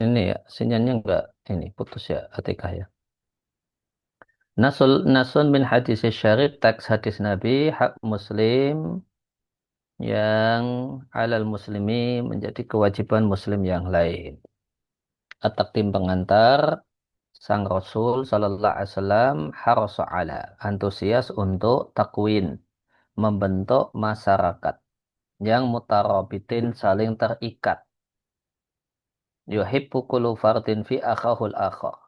Ini ya, sinyalnya enggak ini putus ya, Atikah ya. Nasun min hadis syarif, teks hadis Nabi, hak Muslim yang alal muslimi menjadi kewajiban Muslim yang lain. At-taqdim pengantar, Sang Rasul Sallallahu Alaihi Wasallam harasa ala, antusias untuk takwin, membentuk masyarakat yang mutarabitin saling terikat. Yuhibbu kullu fardin fi akhahul akhar.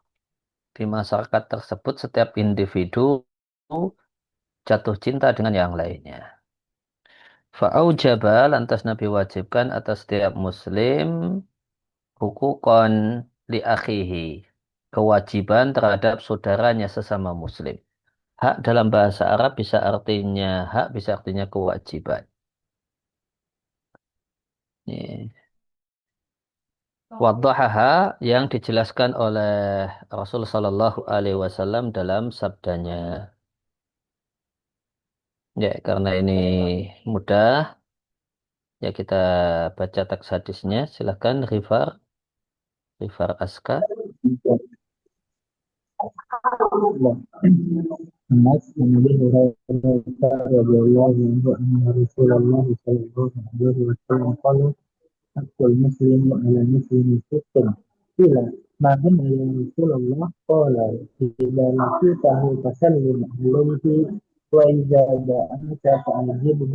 Di masyarakat tersebut setiap individu jatuh cinta dengan yang lainnya. Fa'aujaba lantas Nabi wajibkan atas setiap muslim hukukon li akhihi. Kewajiban terhadap saudaranya sesama muslim. Hak dalam bahasa Arab bisa artinya hak, bisa artinya kewajiban. Ini. Waddahaha yang dijelaskan oleh Rasul Sallallahu Alaihi Wasallam dalam sabdanya. Ya, karena ini mudah, ya kita baca teks hadisnya. Silakan Rifar Aska. الناس عن ابي هريره رضي الله عنه ان رسول الله صلى الله عليه وسلم قال حق المسلم على المسلم ست. قيل ما هم يا رسول الله؟ قال اذا لقيته فسلم عليه واذا جاءك فاجبه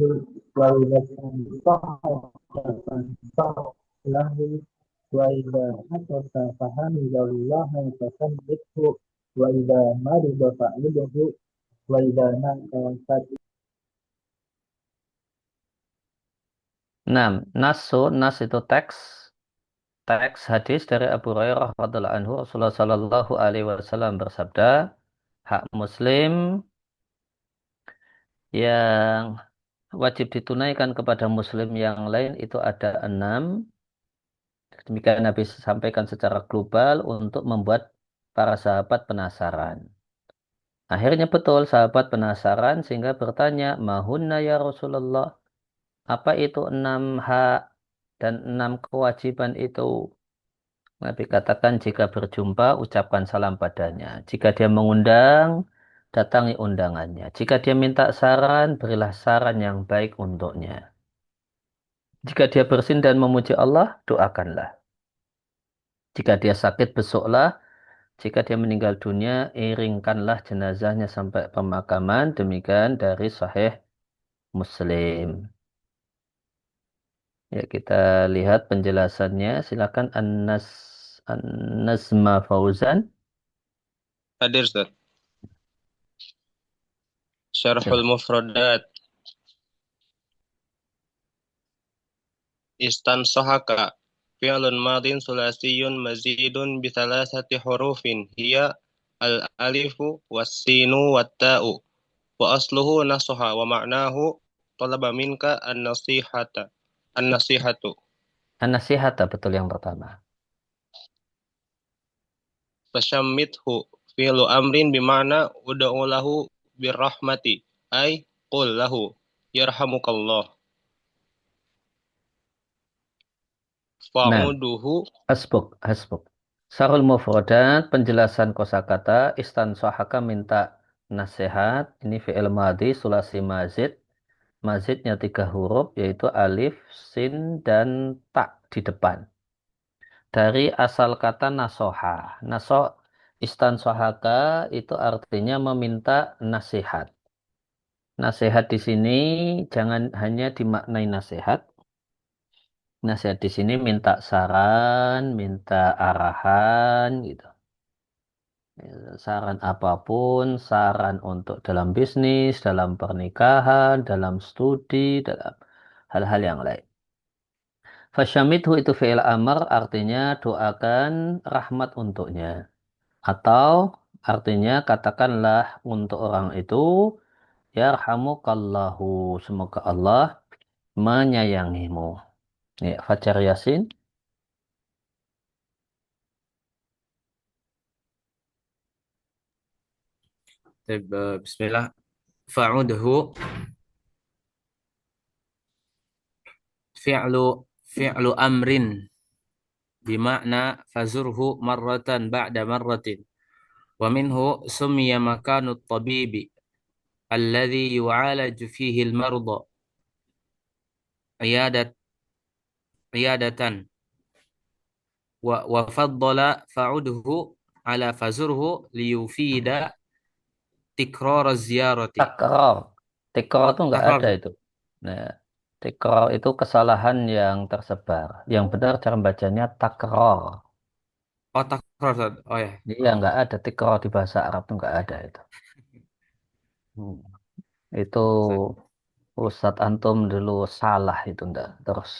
واذا استنصحك فانصح له واذا حدث فحمد الله فثبته وإذا مرض فعوده وإذا مات Nah, nas itu teks hadis dari Abu Hurairah radhiallahu anhu. Rasulullah Sallallahu Alaihi Wasallam bersabda, hak Muslim yang wajib ditunaikan kepada Muslim yang lain itu ada 6. Demikian Nabi sampaikan secara global untuk membuat para sahabat penasaran. Akhirnya betul sahabat penasaran sehingga bertanya, mahunna ya Rasulullah, apa itu 6 hak dan 6 kewajiban itu? Nabi katakan jika berjumpa ucapkan salam padanya. Jika dia mengundang, datangi undangannya. Jika dia minta saran, berilah saran yang baik untuknya. Jika dia bersin dan memuji Allah, doakanlah. Jika dia sakit, besuklah. Jika dia meninggal dunia, iringkanlah jenazahnya sampai pemakaman. Demikian dari Sahih Muslim. Ya, kita lihat penjelasannya. Silakan An-Nazma Fauzan. Hadir, Ustaz. Syarhul Silakan. Mufradat. Istansahaka. Fi'lun madin sulasiyun mazidun bithalasati hurufin. Hiya al-alifu was-sinu wat-ta'u. Wa asluhu nasoha wa ma'nahu talaba minka an-nasihata. An-nasihatu. An-Nasihata betul yang pertama. Fashammithu. Fi'lu amrin bima'na uda'u lahu birrahmati. Ay qul lahu yarhamukallah. Nah, Fa'uduhu. hasbuk. Sarul Mufradat, penjelasan kosakata, istansahaka minta nasihat. Ini fi'il madhi, sulasi mazid. Mazidnya 3 huruf, yaitu alif, sin, dan ta di depan. Dari asal kata nasoha. Istansahaka itu artinya meminta nasihat. Nasihat di sini jangan hanya dimaknai nasihat. Nasihat di sini minta saran, minta arahan gitu. Saran apapun, saran untuk dalam bisnis, dalam pernikahan, dalam studi, dalam hal-hal yang lain. Fasyamithu itu fi'il amr artinya doakan rahmat untuknya. Atau artinya katakanlah untuk orang itu, yarhamukallahu, semoga Allah menyayangimu. Ya, Fajar Yasin. طيب بسم الله. فعوده فعل فعل أمر بمعنى فزره مرة بعد مرة. ومنه سمي مكان الطبيب الذي يعالج فيه المرضى عيادة عيادة. وفضل فعده على فزره ليفيد تكرار الزيارة. Takror. Takror itu nggak ada تكرار. itu. Nah, takror itu kesalahan yang tersebar. Yang benar cara bacanya takror. Oh, تكرار Ustaz. Oh ya. Iya, nggak ada takror di bahasa Arab itu nggak ada itu. Hmm. Itu Ustaz. Ustadz Antum dulu salah itu ndak. Terus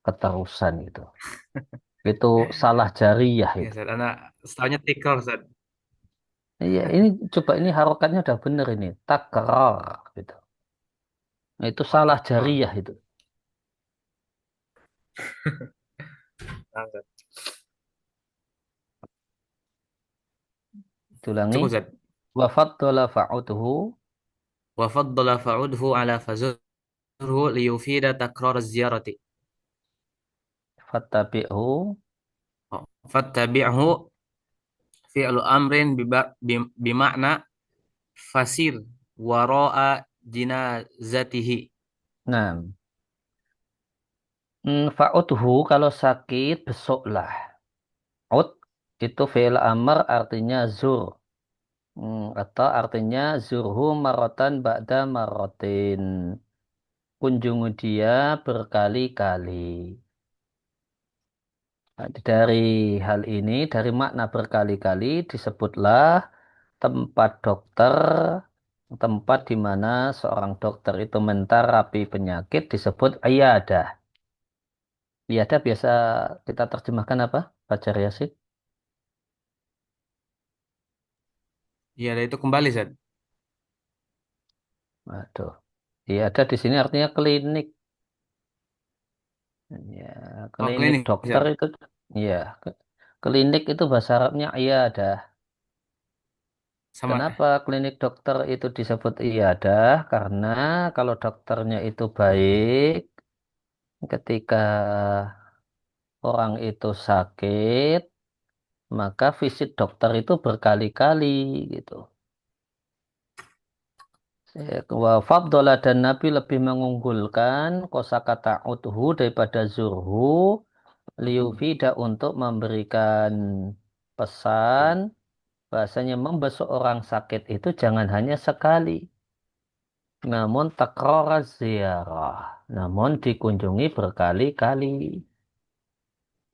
keterusan itu. Itu salah jariyah Ya, itu. Ustaz. Anak setahunya تكرار Ustaz. Iya, ini coba ini harokatnya udah bener ini. Takror gitu. Nah, itu Oh, salah تكرار. jariyah itu. Nah, Ustaz. Cukup Diulangi. Ustaz. Wafaddala fa'uduhu وفضل فعده على فزره ليفيد تكرار الزيارة. fattabi'hu. فاتبعه فعل أمر بمعنى فسير وراء جنازته. Nah, fa'udhu kalau sakit besoklah. Ud itu fi'il amr artinya zur. Atau artinya zurhu marotan ba'da marotin. Kunjungi dia berkali-kali. Nah, dari hal ini, dari makna berkali-kali disebutlah tempat dokter, tempat di mana seorang dokter itu menterapi penyakit disebut iyadah. Iyadah biasa kita terjemahkan apa? Fajar Yasin? Ya, itu kembali Ustaz. Waduh. Iyadah di sini artinya klinik. Ya, Oh, klinik klinik dokter Ustaz. itu, ya, klinik itu bahasa Arabnya iyadah. Sama. Kenapa klinik dokter itu disebut iyadah? Karena kalau dokternya itu baik, ketika orang itu sakit, maka visit dokter itu berkali-kali gitu. Wa faddola dan Nabi lebih mengunggulkan kosakata udhu daripada zurhu liufida untuk memberikan pesan bahasanya membesuk orang sakit itu jangan hanya sekali. Namun takrara ziarah. Namun dikunjungi berkali-kali.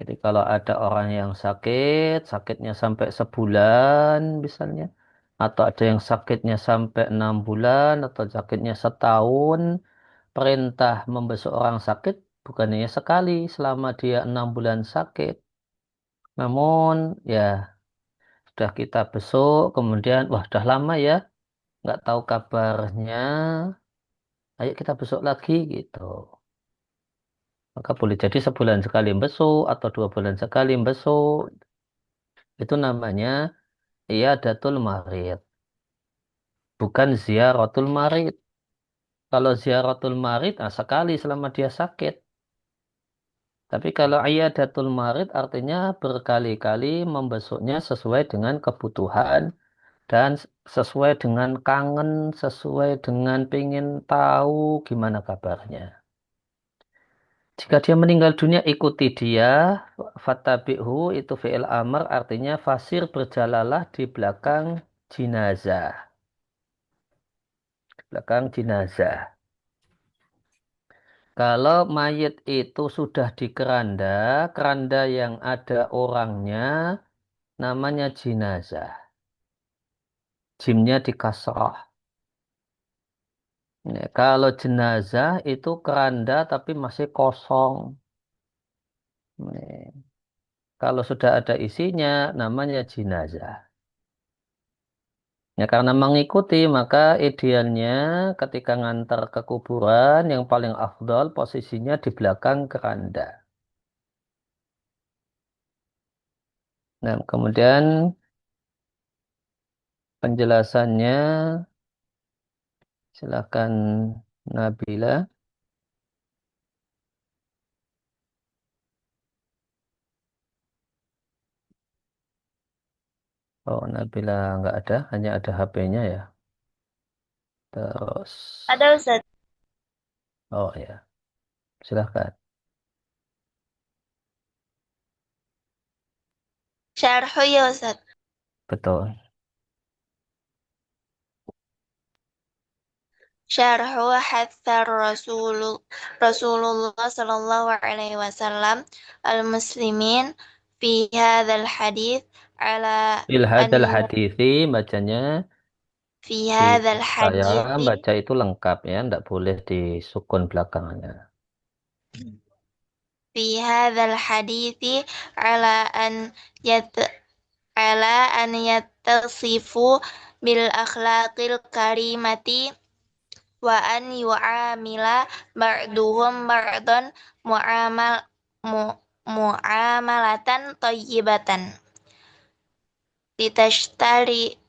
Jadi kalau ada orang yang sakit, sakitnya sampai sebulan misalnya, atau ada yang sakitnya sampai 6 bulan, atau sakitnya setahun, perintah membesuk orang sakit bukan hanya sekali selama dia 6 bulan sakit. Namun ya sudah kita besuk, kemudian wah sudah lama ya, nggak tahu kabarnya, ayo kita besuk lagi gitu. Maka boleh jadi sebulan sekali besuk atau 2 bulan sekali besuk. Itu namanya iyadatul marid. Bukan ziaratul marid. Kalau ziaratul marid, nah sekali selama dia sakit. Tapi kalau iyadatul marid artinya berkali-kali membesuknya sesuai dengan kebutuhan dan sesuai dengan kangen, sesuai dengan pengen tahu gimana kabarnya. Jika dia meninggal dunia, ikuti dia. Fatabi'hu itu fi'il amr artinya fasir berjalalah di belakang jenazah. Belakang jenazah. Kalau mayit itu sudah di keranda, keranda yang ada orangnya namanya jenazah. Jimnya di kasrah. Ya, kalau jenazah itu keranda tapi masih kosong. Ya, kalau sudah ada isinya namanya jenazah. Ya, karena mengikuti maka idealnya ketika ngantar ke kuburan yang paling afdol posisinya di belakang keranda. Nah, kemudian penjelasannya silakan Nabila. Oh, Nabila nggak ada, hanya ada HP-nya ya. Terus, Ada Ustaz. oh ya, silahkan. Syarhu ya Ustaz. Betul. Syarhu hathar Rasulullah sallallahu alaihi wasallam al-muslimin fi hadzal hadits ala Fil an hadal hadithi bacanya fi di hadzal saya hadithi baca itu lengkap ya, nggak boleh disukun belakangnya. fi hadzal hadithi ala an yat ala an yattasifu bil akhlaqil karimati wa an yu'amila ba'duhum ba'dan mu'amal mu, mu'amalatan thayyibatan litashtari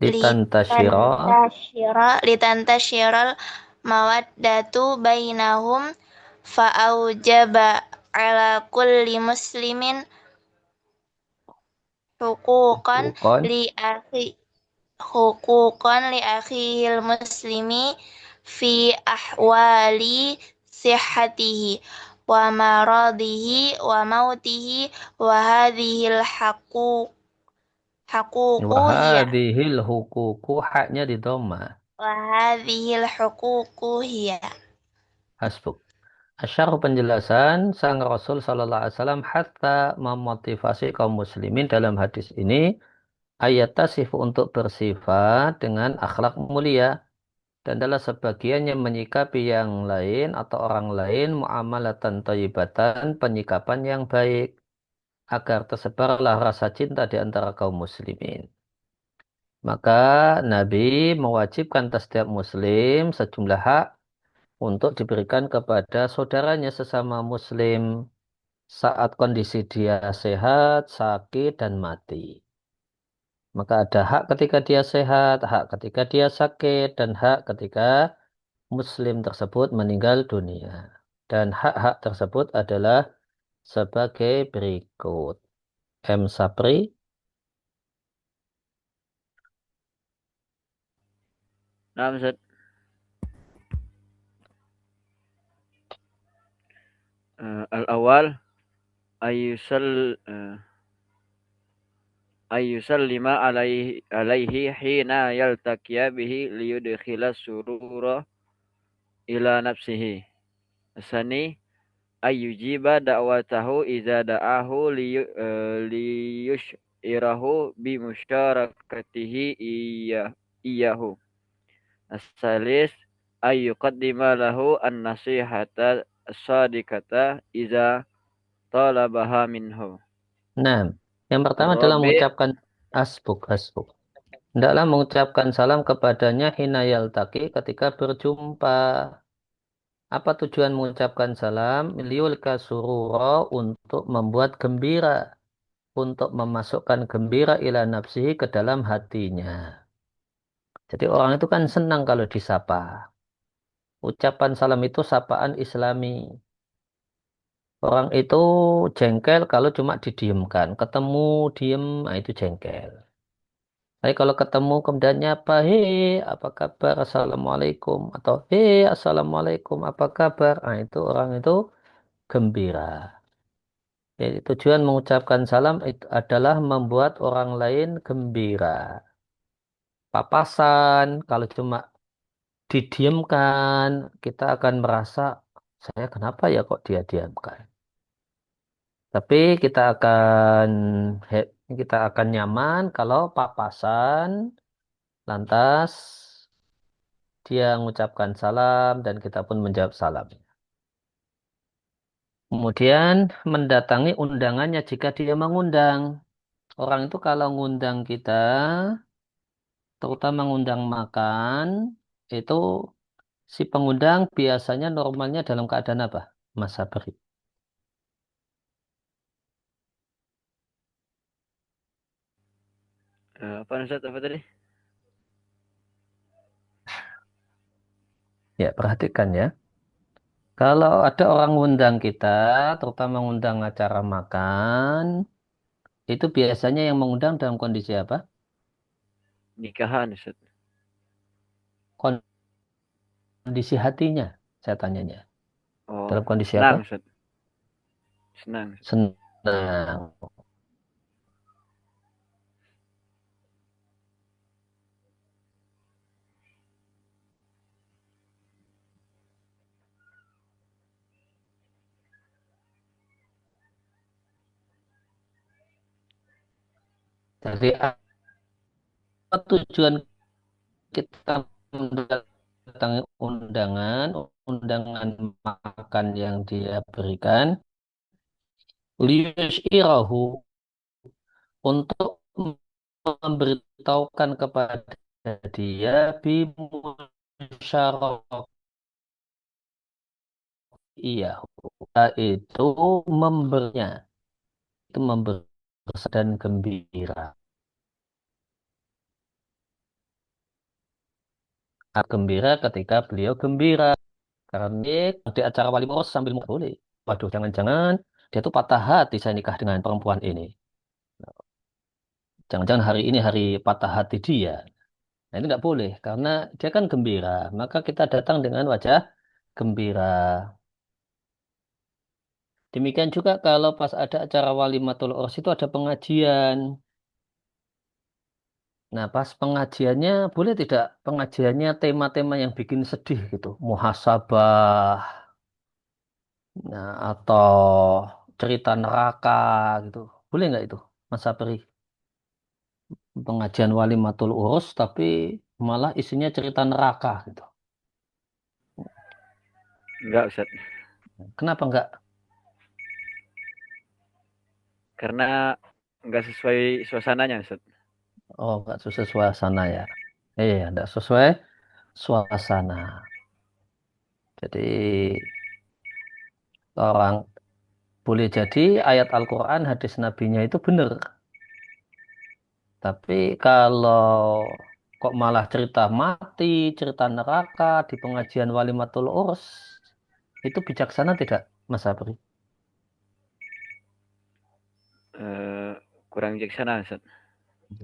Litantashira, litantashiral mawaddatu bainahum fa'aujaba ala kulli muslimin huquqan hukukon, li akhi huquqan li akhihil muslimi fi ahwali sihhatihi wa maradihi wa mautihi wa hadhil haququ hiya wahadihil hukuku, haknya di dhamma. wa hadhil huququ hiya. Hasbuk. Asyarh penjelasan sang Rasul Sallallahu Alaihi Wasallam hatta memotivasi kaum muslimin dalam hadis ini ayat tasif untuk bersifat dengan akhlak mulia dan adalah sebagian yang menyikapi yang lain atau orang lain muamalatan thayyibatan penyikapan yang baik agar tersebarlah rasa cinta di antara kaum muslimin. Maka Nabi mewajibkan atas setiap muslim sejumlah hak untuk diberikan kepada saudaranya sesama muslim saat kondisi dia sehat, sakit, dan mati. Maka ada hak ketika dia sehat, hak ketika dia sakit, dan hak ketika muslim tersebut meninggal dunia. Dan hak-hak tersebut adalah sebagai berikut. M. Sapri, Nah, Ustaz. Al-awwal ayyusal ayyusallima alaihi hina yaltaqiya bihi liyudkhila surura ila nafsihi. Asani ayyujiba da'watahu idza da'ahu liyushirahu bi musyarakatihi iyahu. As-salis ayyuqaddima lahu an-nasihata as-sadiqata idza talabaha minhu. nah, yang pertama adalah Ar-rabi' mengucapkan asbuk. Hendaklah mengucapkan salam kepadanya hina yaltaqi ketika berjumpa. Apa tujuan mengucapkan salam? Liulka surura untuk membuat gembira. Untuk memasukkan gembira ila nafsihi ke dalam hatinya. Jadi orang itu kan senang kalau disapa. Ucapan salam itu sapaan Islami. Orang itu jengkel kalau cuma didiamkan. Ketemu diem, nah itu jengkel. Tapi kalau ketemu kemudian nyapa, hei apa kabar, assalamualaikum. Atau hei assalamualaikum, apa kabar. Nah itu orang itu gembira. Jadi tujuan mengucapkan salam itu adalah membuat orang lain gembira. Papasan, kalau cuma didiamkan, kita akan merasa, saya kenapa ya kok dia diamkan. Tapi kita akan nyaman kalau papasan, lantas dia mengucapkan salam dan kita pun menjawab salam. Kemudian mendatangi undangannya jika dia mengundang. Orang itu kalau ngundang kita, terutama ngundang makan, itu si pengundang biasanya normalnya dalam keadaan apa? Mas Sabri. Apa Ustaz apa tadi? Ya, perhatikan ya. Kalau ada orang ngundang kita, terutama ngundang acara makan, Itu biasanya yang mengundang dalam kondisi apa? Nikahan, Ustaz. Kondisi hatinya, saya tanyanya. Oh, Dalam kondisi apa? senang, Ustaz. Senang. Senang. Jadi apa tujuan kita mendatangi undangan, undangan makan yang dia berikan, liyushirahu, untuk memberitahukan kepada dia bimusyarah, iya, itu memberinya, itu memberi dan gembira. Gembira ketika beliau gembira karena di acara wali mos sambil mau boleh. Waduh, jangan-jangan dia tuh patah hati saya nikah dengan perempuan ini. Jangan-jangan hari ini hari patah hati dia. Nah, itu tidak boleh karena dia kan gembira. Maka kita datang dengan wajah gembira. Demikian juga kalau pas ada acara walimatul urs itu ada pengajian. Nah, pas pengajiannya boleh tidak pengajiannya tema-tema yang bikin sedih gitu, muhasabah, nah, atau cerita neraka gitu. Boleh nggak itu, Mas Sapri? Pengajian walimatul urus tapi malah isinya cerita neraka gitu. Enggak, Ustaz. Kenapa nggak? Karena enggak sesuai suasananya, Ustaz. Oh, nggak sesuai suasana ya. Iya, nggak sesuai suasana. Jadi orang boleh jadi ayat Al-Quran, hadis Nabi-nya itu benar. Tapi kalau kok malah cerita mati, cerita neraka di pengajian Walimatul Urs, itu bijaksana tidak, Mas Sabri? Eh, Kurang bijaksana, Ustaz.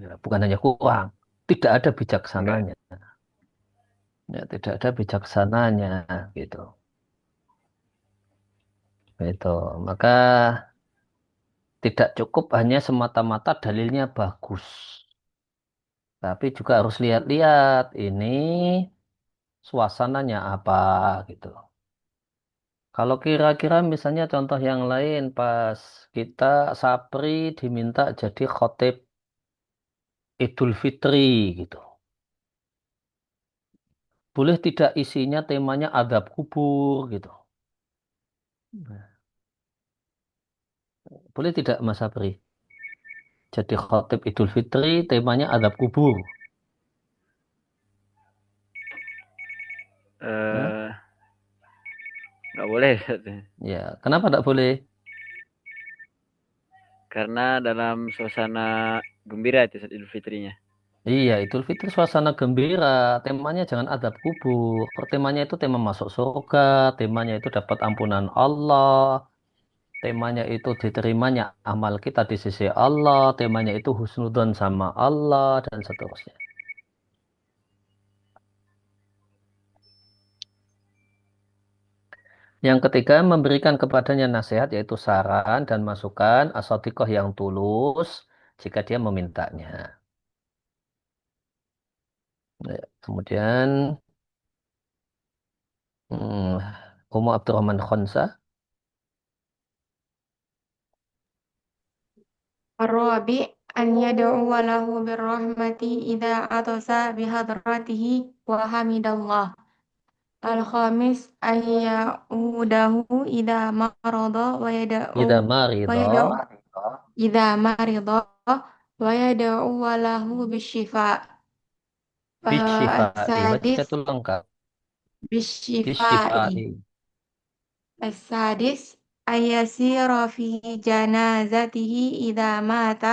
Ya, bukan hanya kurang, tidak ada Enggak. bijaksananya. Ya, tidak ada bijaksananya, gitu. Itu. Maka tidak cukup hanya semata-mata dalilnya bagus. Tapi juga harus lihat-lihat ini suasananya apa gitu. Kalau kira-kira misalnya contoh yang lain pas kita Sapri diminta jadi khotib Idul Fitri gitu. Boleh tidak isinya temanya adab kubur gitu. Boleh tidak Mas Sapri? Jadi khotib Idul Fitri temanya adab kubur. Ya, Eh, Enggak boleh, Ustaz. ya. Kenapa tidak boleh? Karena dalam suasana gembira itu Ustaz Idul Fitrinya. Iya, Idul Fitri suasana gembira. Temanya jangan adab kubur. Temanya itu tema masuk surga. Temanya itu dapat ampunan Allah. Temanya itu diterimanya amal kita di sisi Allah. Temanya itu husnudzon sama Allah dan seterusnya. Yang ketiga, memberikan kepadanya nasihat yaitu saran dan masukan asatikoh yang tulus jika dia memintanya. Ya, kemudian hmm, Umar Abdurrahman Khonsa. الرابع أن يدعو له بالرحمة إذا عطس بحضرته وحمد الله. الخامس أن يعوده إذا مرض Ida marido ويدعو إذا مرض ويدعو له بالشفاء. bisyifai. Baca السادس itu lengkap. بالشفاء. Bisyifai. السادس أن يسير في جنازته إذا مات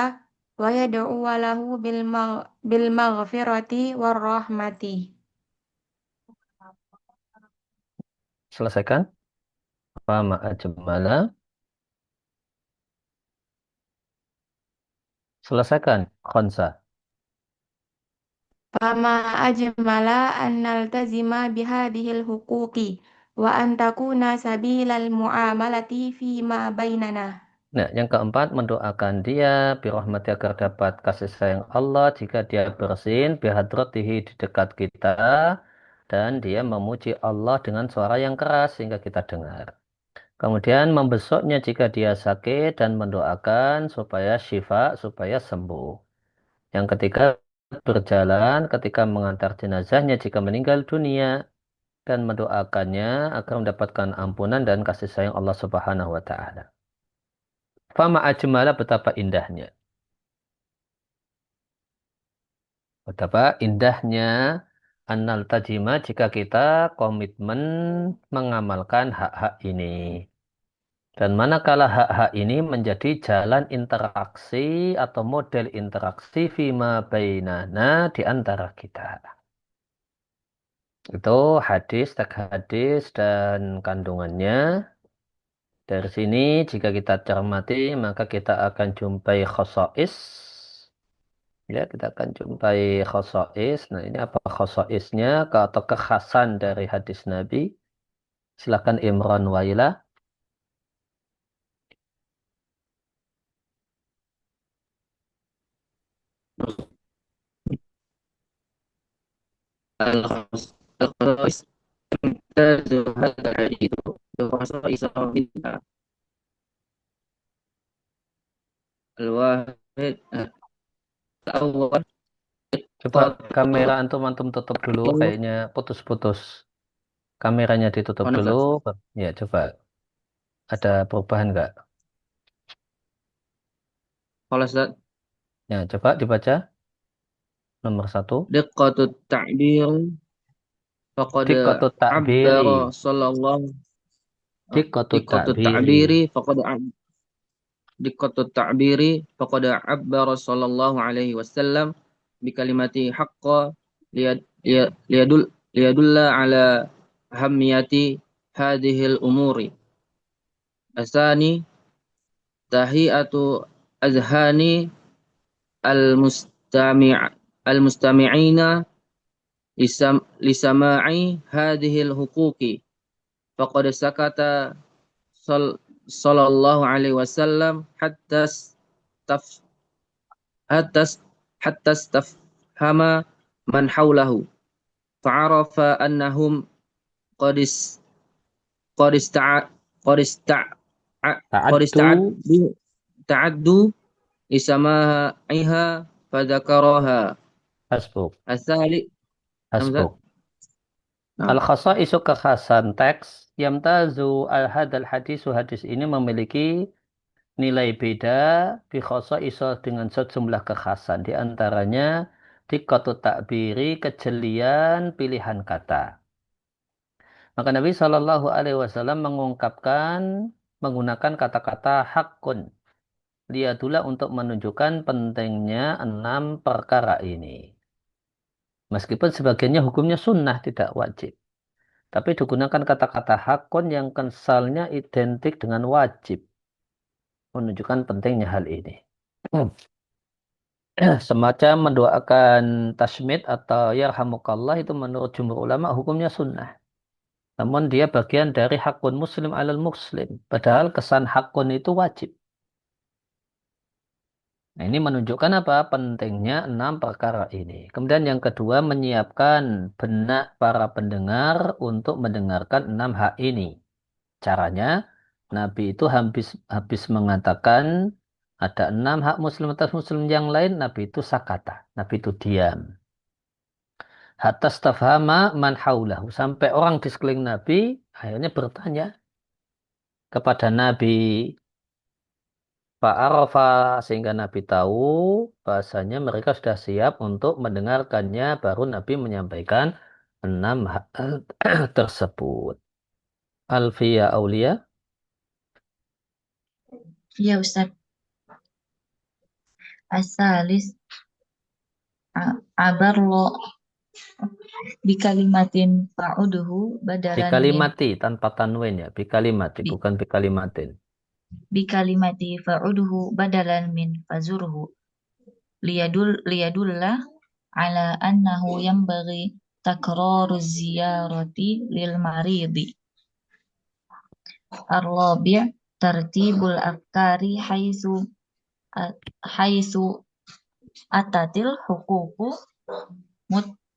ويدعو له بالمغفرة والرحمة. Selesaikan. Fama ajmala. Selesaikan, Khonsa. Fama ajmala an naltazima bihadihil huquqi wa an takuna sabilal muamalati fi ma bainana. Nah, yang keempat, mendoakan dia birahmati agar dapat kasih sayang Allah jika dia bersin bihadratihi di dekat kita dan dia memuji Allah dengan suara yang keras sehingga kita dengar. Kemudian membesuknya jika dia sakit dan mendoakan supaya syifa, supaya sembuh. Yang ketiga, berjalan ketika mengantar jenazahnya jika meninggal dunia dan mendoakannya agar mendapatkan ampunan dan kasih sayang Allah Subhanahu wa taala. Fama ajmala, betapa indahnya. Betapa indahnya annal tajima jika kita komitmen mengamalkan hak-hak ini. Dan manakala hak-hak ini menjadi jalan interaksi atau model interaksi fima bainana di antara kita. Itu hadis, teks hadis dan kandungannya. Dari sini jika kita cermati maka kita akan jumpai khosais. Ya, kita akan jumpai khosais. Nah, ini apa khosaisnya atau kekhasan dari hadis Nabi? Silakan Imran Waila. الخصائص تمتاز هذا الحديث بخصائص منها الواحد الأول Coba kamera antum tutup dulu, kayaknya putus-putus. Kameranya ditutup Mana, dulu. Ustaz? Ya, coba. Ada perubahan nggak? Kalau Ustaz, Ya, coba dibaca. Nomor 1. diqqatut ta'bir faqad Diqqatut ta'biri. abbara sallallahu Diqqatut diqqatut ta'biri. ta'biri faqad diqqatut ta'biri faqad abbara sallallahu alaihi wasallam bi kalimati haqqa liyadulla ala ahamiyati hadhil umuri. Asani tahiyatu azhani al-mustami'ina lisama'i hadhil huquqi faqad sakata sallallahu alaihi wasallam staf hatta hatta stafhama man hawlahu fa'arafa annahum qad is- qad ista'a qad ista'a qad Ta'addu. ta'addu lisama'iha fadzakaraha Hasbuk. asali Hasbuk. Nah, Al-khasaisu kekhasan teks. Yamtazu al-hadal hadisu, hadis ini memiliki nilai beda bi khasaisu dengan sejumlah kekhasan. Di antaranya diqqatut ta'biri, kejelian pilihan kata. Maka Nabi Shallallahu Alaihi Wasallam menggunakan kata-kata hakun liadulah untuk menunjukkan pentingnya 6 perkara ini. Meskipun sebagiannya hukumnya sunnah tidak wajib, tapi digunakan kata-kata hakun yang kensalnya identik dengan wajib, menunjukkan pentingnya hal ini. Semacam mendoakan tasmid atau yarhamukallah itu menurut jumhur ulama hukumnya sunnah. Namun dia bagian dari hakun muslim alal muslim. Padahal kesan hakun itu wajib. Nah, ini menunjukkan apa? Pentingnya 6 perkara ini. Kemudian yang kedua, menyiapkan benak para pendengar untuk mendengarkan 6 hak ini. Caranya, Nabi itu habis mengatakan ada 6 hak muslim atas muslim yang lain, Nabi itu sakata. Nabi itu diam. Hatta stafhama man haulahu. Sampai orang di sekeliling Nabi akhirnya bertanya kepada Nabi. Fa'arafa, sehingga Nabi tahu bahasanya mereka sudah siap untuk mendengarkannya, baru Nabi menyampaikan 6 hal tersebut. Alfiya Aulia. Ya Ustaz. Asalis abarlo bikalimatin fa'uduhu badalan min Bikalimati tanpa tanwin ya. Bikalimati bi- bukan bikalimatin. bikalimati fa'uduhu badalan min fazurhu liyadulla ala annahu yanbaghi takraru ziyarati lil maridi. Ar-rabi' tartibul afkari haitsu atatil huququ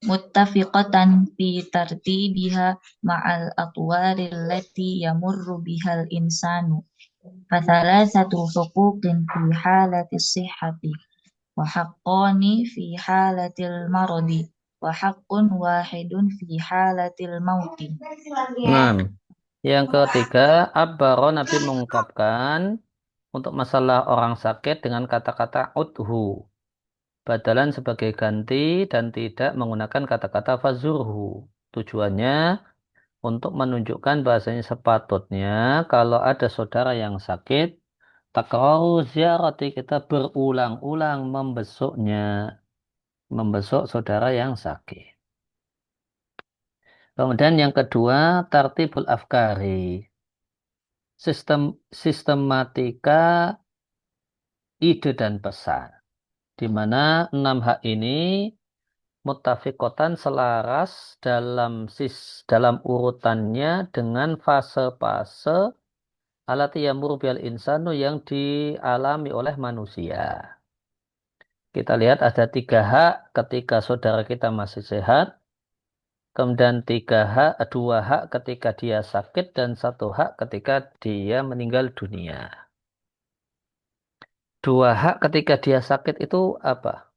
muttafiqatan fi tartibiha ma'al atwari allati yamurru bihal insanu. Fathalasatu huquqin fi halati sihhati wa haqqani fi halatil maradi wa haqqun wahidun fi halatil mauti. Nah, yang ketiga, Abbaro Nabi mengungkapkan untuk masalah orang sakit dengan kata-kata udhu. Badalan sebagai ganti dan tidak menggunakan kata-kata fazurhu. Tujuannya untuk menunjukkan bahasanya sepatutnya kalau ada saudara yang sakit, takraru ziarati kita berulang-ulang membesuknya, membesuk saudara yang sakit. Kemudian yang kedua, tartibul afkari. Sistematika ide dan pesan. Di mana 6 hak ini muttafiqatan selaras dalam urutannya dengan fase-fase alati yamur bil insanu yang dialami oleh manusia. Kita lihat ada 3 hak ketika saudara kita masih sehat, kemudian 2 hak ketika dia sakit, dan 1 hak ketika dia meninggal dunia. 2 hak ketika dia sakit itu apa?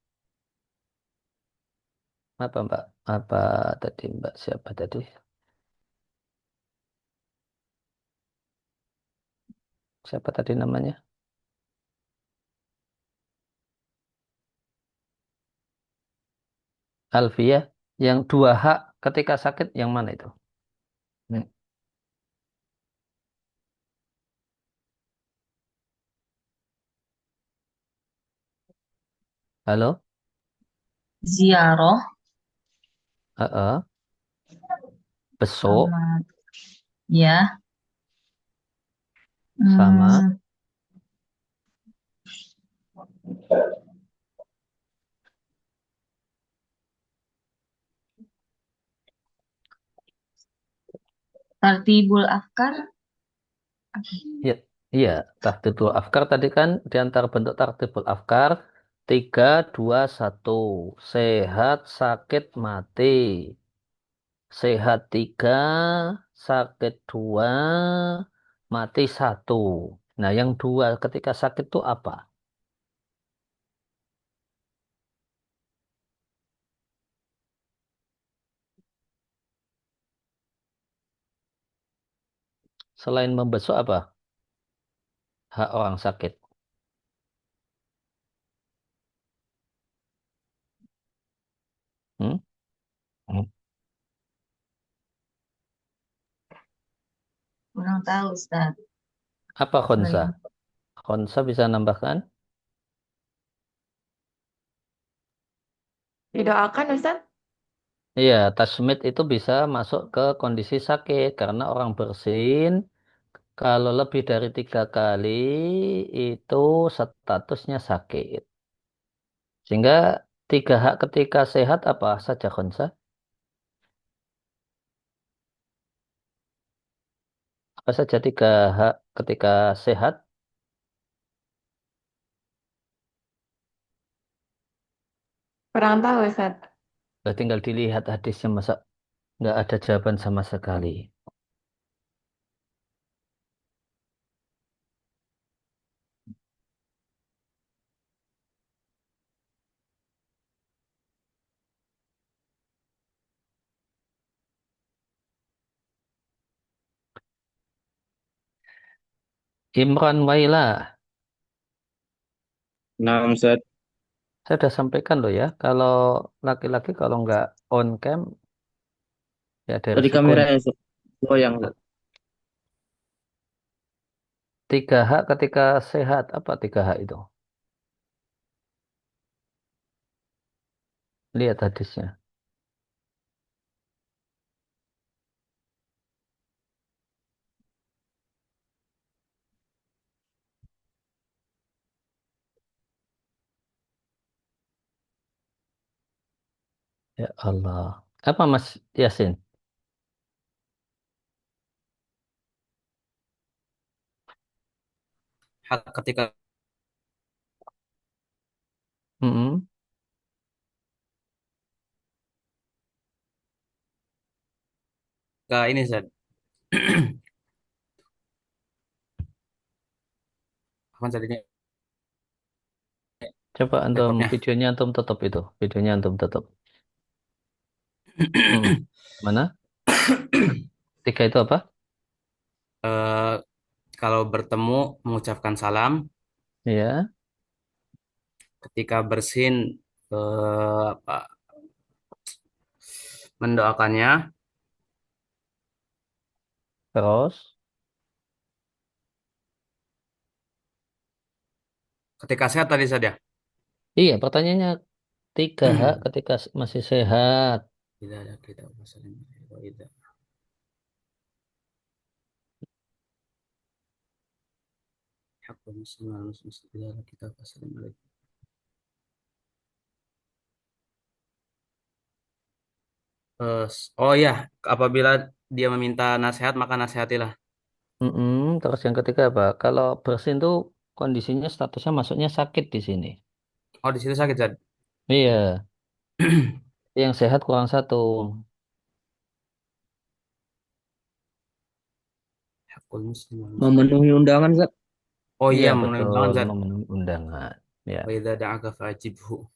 Apa Mbak? Apa tadi Mbak? Siapa tadi? Siapa tadi namanya? Alfia. Yang 2 hak ketika sakit yang mana itu? Hmm. Halo? Ziarah Heeh. Besok sama ya sama hmm, tartibul afkar. ya, iya, tartibul afkar tadi kan di antara bentuk tartibul afkar 3, 2, 1. Sehat, sakit, mati. Sehat 3, sakit 2, mati 1. Nah, yang 2 ketika sakit itu apa? Selain membesuk apa? Hak orang sakit. Hmm? Hmm. Kurang tahu Ustaz. Apa khonsa? Selain Khonsa bisa nambahkan? Didoakan Ustaz? Iya, tasmid itu bisa masuk ke kondisi sakit karena orang bersin kalau lebih dari 3 kali itu statusnya sakit. Sehingga 3 hak ketika sehat apa saja khonsa? Apa saja 3 hak ketika sehat? Kurang tahu Ustaz. Tinggal dilihat hadisnya masa nggak ada jawaban sama sekali. Imran Waila, Nah, Ustaz. saya sudah sampaikan loh ya, kalau laki-laki kalau nggak on cam ya ada Tadi resikonya. kameranya goyang, Ustaz. 3 hak ketika sehat, apa 3 hak itu? Lihat hadisnya. Ya Allah. Apa Mas Yasin? Hak ketika Mm-mm. ini Zat. Apa tadinya Coba antum laptopnya? videonya antum tutup itu. Videonya antum tutup. Mm-mm. Mana? Tiga itu apa? Eh, kalau bertemu mengucapkan salam, Ya. ketika bersin apa mendoakannya, Terus. ketika sehat tadi saja. Iya, pertanyaannya tiga hak ketika masih sehat. Tidak ada kita masalah tidak. Hak muslim harus tidak ada kita masalah. Oh ya, apabila dia meminta nasihat maka nasihatilah. Mm-mm. Terus yang ketiga apa? Kalau bersin tuh kondisinya statusnya masuknya sakit di sini. Oh di situ sakit Zat. Iya, yang sehat kurang satu. Hakul muslim wal muslim. Memenuhi undangan, Zat. Oh Iya iya memenuhi betul, undangan Zat. memenuhi undangan. Ya, Wa idza da'aka fa'ajibhu.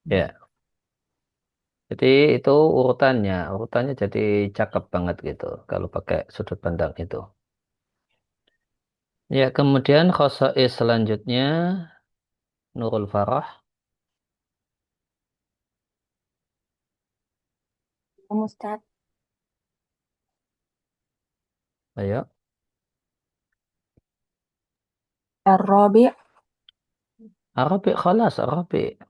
ya. Jadi itu urutannya jadi cakep banget gitu kalau pakai sudut pandang itu. Ya, kemudian khosais selanjutnya Nurul Farah. Ustaz. Ayo, Ar-Rabi' Arabic khalas, Arabic.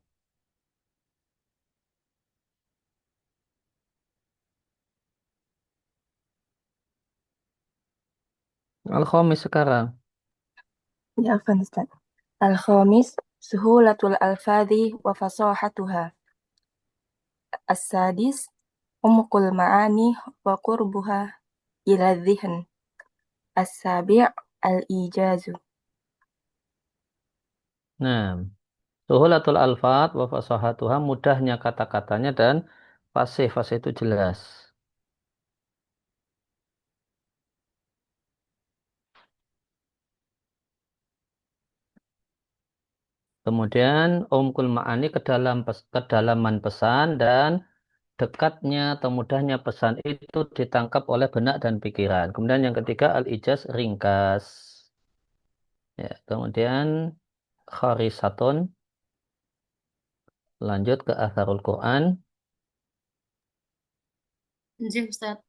Al-Khamis sekarang. ya afwan Ustaz. Al-Khamis suhulatul alfadhi wa fasahatuha. As-sadis umqul ma'ani wa qurbuha ila dhihn. As-sabi' al-ijazu. Nah, suhulatul alfat wa fasahatuha mudahnya kata-katanya dan fasih itu jelas. Kemudian umkul ma'ani kedalaman pesan dan dekatnya atau mudahnya pesan itu ditangkap oleh benak dan pikiran. Kemudian yang ketiga al-ijaz ringkas. Ya, kemudian kharisatun lanjut ke atharul Quran. Nggih, Ustaz.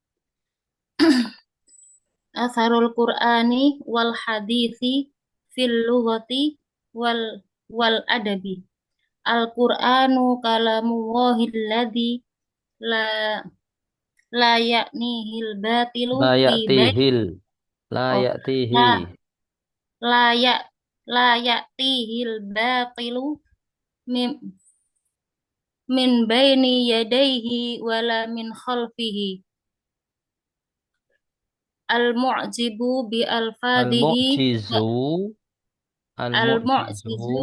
Atharul Qur'ani wal hadithi fil lughati wal wal adabi. Al-Qur'anu kalamullahil ladzi la la ya'nihil batilu La fi baiti ya'tihil. La oh ya'tihi. la la ya la ya'tihil batilu min min baini yadayhi wala min khalfihi. Al-mu'jibu bi alfadhihi wa Al-mu'jizu. Al-mu'jizu. al-mu'jizu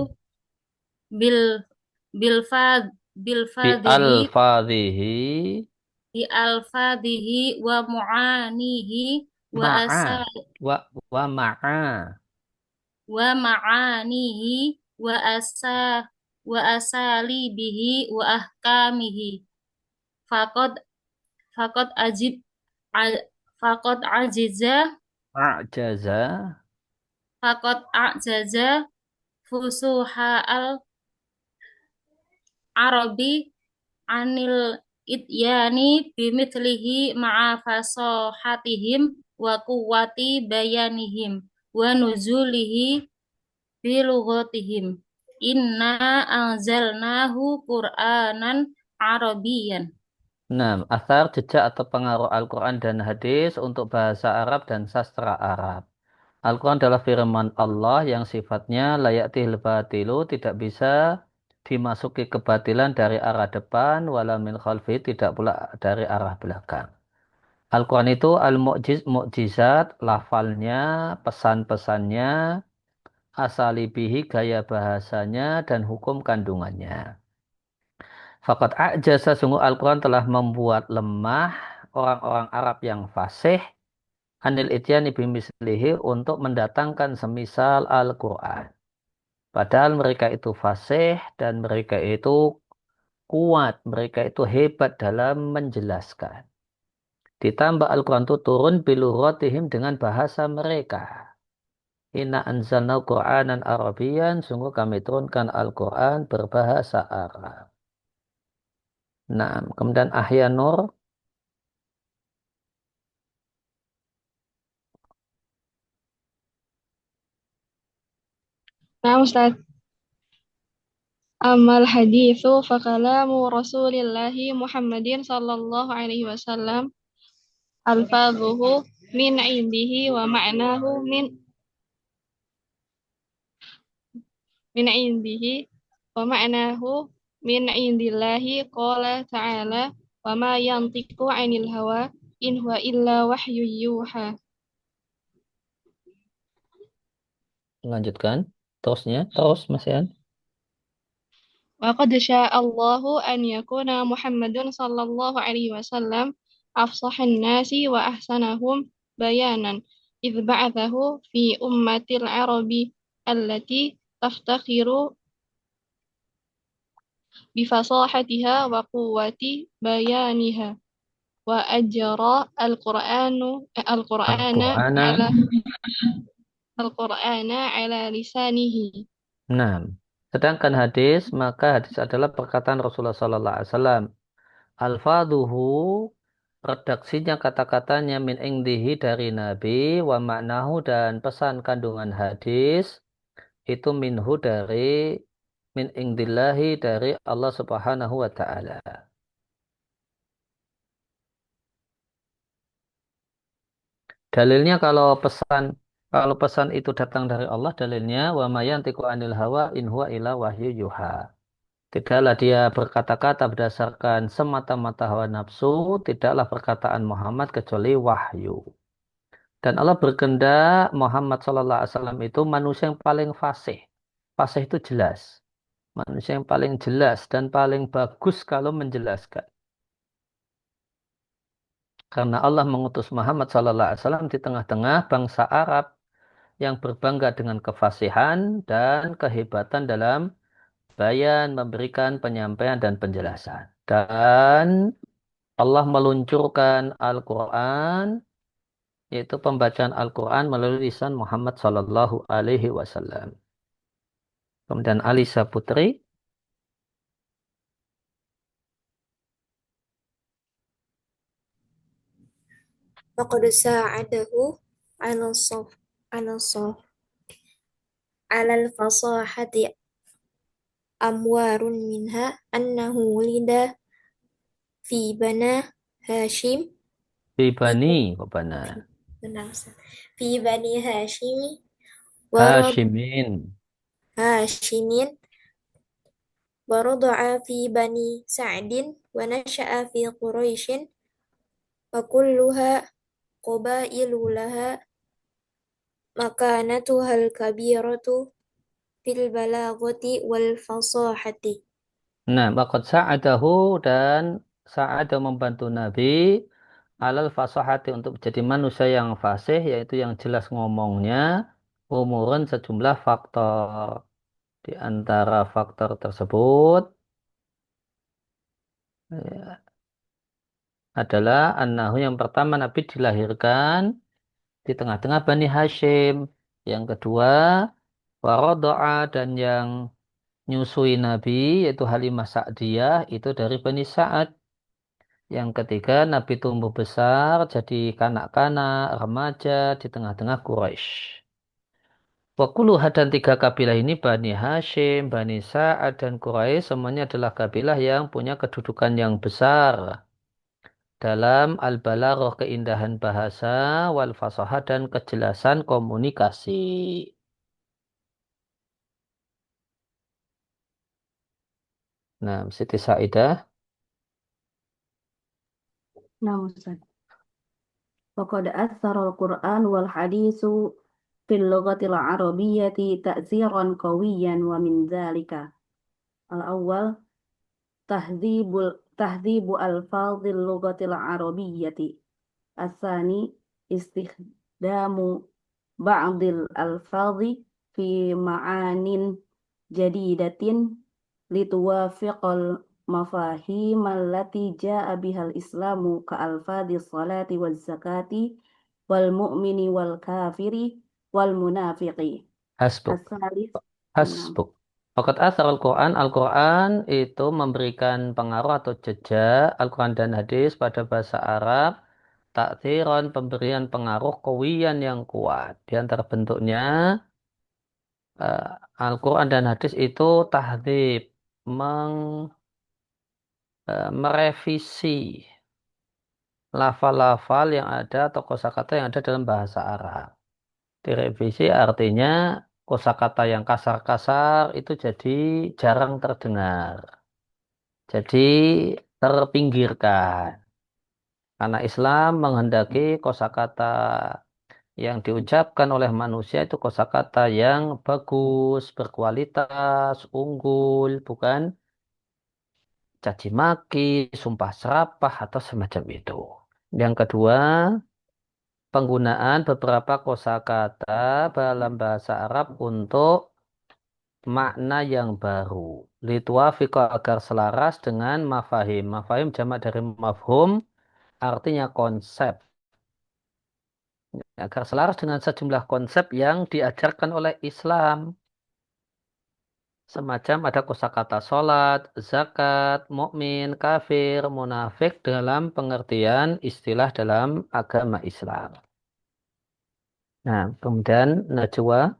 bil bilfad Bi bilfadhihi alfadhihi. bi alfadhihi wa mu'anihi wa asa Ma'a. Wa ma'a. wa ma'anihi wa asalibihi wa ahkamihi faqad faqad ajib a- faqad ajiza A'jaza. faqad ajaza fusuha al arabi anil ityani bimithlihi ma'a fasahatihim wa quwwati bayanihim wa nuzulihi bi lughatihim. Inna anzalnahu Qur'anan Arabiyyan. Nah, asar jejak atau pengaruh Al-Quran dan hadis untuk bahasa Arab dan sastra Arab. Al-Quran adalah firman Allah yang sifatnya layak batilu, tidak bisa dimasuki kebatilan dari arah depan, wala min khalfi, tidak pula dari arah belakang. Al-Quran itu mukjizat, lafalnya, pesan-pesannya, asalibihi, gaya bahasanya, dan hukum kandungannya. Fakat a'jasa, sungguh Al-Quran telah membuat lemah orang-orang Arab yang fasih anil ityani bimislihi, untuk mendatangkan semisal Al-Quran. Padahal mereka itu fasih dan mereka itu kuat, mereka itu hebat dalam menjelaskan. Ditambah Al-Quran itu turun biluratihim, dengan bahasa mereka. Inna anzalna Qur'anan Arabian, sungguh kami turunkan Al-Quran berbahasa Arab. Nah, kemudian Ahya Nur. Nah, Ustaz. Amal hadithu fakalamu Rasulillahi Muhammadin sallallahu alaihi wasallam alfadhuhu min indihi wa ma'nahu min indihi wa ma'nahu min indillahi qala ta'ala wa ma yantiqu 'anil hawa in huwa illa wahyu yuha. Lanjutkan. Terus Mas Yan. Wa qad sya'allahu an yakuna Muhammadun sallallahu alaihi wasallam afsahan nasi wa ahsanahum bayanan idh ba'athahu fi ummatil arabi allati taftakhiru bifasahatiha wa quwwati bayaniha wa ajra Al-Qur'ana. al-Qur'ana ala lisanihi. Nah, sedangkan hadis, maka hadis adalah perkataan Rasulullah sallallahu alaihi wasallam. Alfaduhu, redaksinya, kata-katanya, min indihi, dari Nabi, wa maknahu, dan pesan kandungan hadis itu minhu, dari min indillahi, dari Allah Subhanahu wa taala. Dalilnya kalau pesan itu datang dari Allah, dalilnya wa ma yantiqu 'anil hawa in huwa illa wahyu yuha. Tidaklah dia berkata-kata berdasarkan semata-mata hawa nafsu, tidaklah perkataan Muhammad kecuali wahyu. Dan Allah berkehendak Muhammad sallallahu alaihi wasallam itu manusia yang paling fasih. Fasih itu jelas. Manusia yang paling jelas dan paling bagus kalau menjelaskan. Karena Allah mengutus Muhammad sallallahu alaihi wasallam di tengah-tengah bangsa Arab yang berbangga dengan kefasihan dan kehebatan dalam bayan, memberikan penyampaian dan penjelasan. Dan Allah meluncurkan Al-Quran, yaitu pembacaan Al-Quran melalui lisan Muhammad Sallallahu Alaihi Wasallam. Kemudian Alisa Putri. Faqad sa'adahu 'ala al-fasahati amwarun minha annahu wulida fi bana Hashim Bibani, Bana. fi bani Hashimi Hashimin. wa rada'a fi bani Sa'din wa nasha'a fi Quraishin wa kulluha qabailu laha makanatuhal kabiratu fil balaghati wal fasahati. Nah, maka sa'adahu, dan sa'ada membantu Nabi alal fasahati, untuk menjadi manusia yang fasih, yaitu yang jelas ngomongnya, umurun, sejumlah faktor. Di antara faktor tersebut ya, adalah annahu, yang pertama Nabi dilahirkan di tengah-tengah Bani Hashim. Yang kedua, warodoa, dan yang nyusui Nabi yaitu Halimah Sa'diyah itu dari Bani Sa'ad. Yang ketiga, Nabi tumbuh besar jadi kanak-kanak, remaja di tengah-tengah Quraisy. Wakuluha, dan tiga kabilah ini, Bani Hashim, Bani Sa'ad, dan Quraisy, semuanya adalah kabilah yang punya kedudukan yang besar dalam al-balaghah, keindahan bahasa, wal fasahah, dan kejelasan komunikasi. Nah, Siti Saidah. Nah, Ustaz. Faqad athara al-Qur'an wal haditsu fil lughatil arabiyyati ta'ziran qawiyyan wa min dzalika al-awwal tahdhibu alfadhil lughatil arabiyyati asani istikhdamu ba'dil alfadhi fi ma'anin jadidatin lituwafiqal mafahim allati ja'a bihal islamu ka alfadhi salati waz zakati wal mu'mini wal kafiri wal munafiqi. Hasbuk. As-salis. Hasbuk. Fakat asal Al-Quran, Al-Quran itu memberikan pengaruh atau jejak Al-Quran dan hadis pada bahasa Arab, takziran, pemberian pengaruh kawiyan yang kuat. Di antara bentuknya, Al-Quran dan hadis itu tahdhib, merevisi lafal-lafal yang ada atau kosakata yang ada dalam bahasa Arab. Direvisi artinya kosakata yang kasar-kasar itu jadi jarang terdengar. Jadi terpinggirkan. Karena Islam menghendaki kosakata yang diucapkan oleh manusia itu kosakata yang bagus, berkualitas, unggul, bukan caci maki, sumpah serapah atau semacam itu. Yang kedua, penggunaan beberapa kosakata dalam bahasa Arab untuk makna yang baru. Lituafiqa agar selaras dengan mafahim. Mafahim jamak dari mafhum, artinya konsep. Agar selaras dengan sejumlah konsep yang diajarkan oleh Islam. Semacam ada kosakata sholat, zakat, mukmin, kafir, munafik dalam pengertian istilah dalam agama Islam. Nah, kemudian Najwa.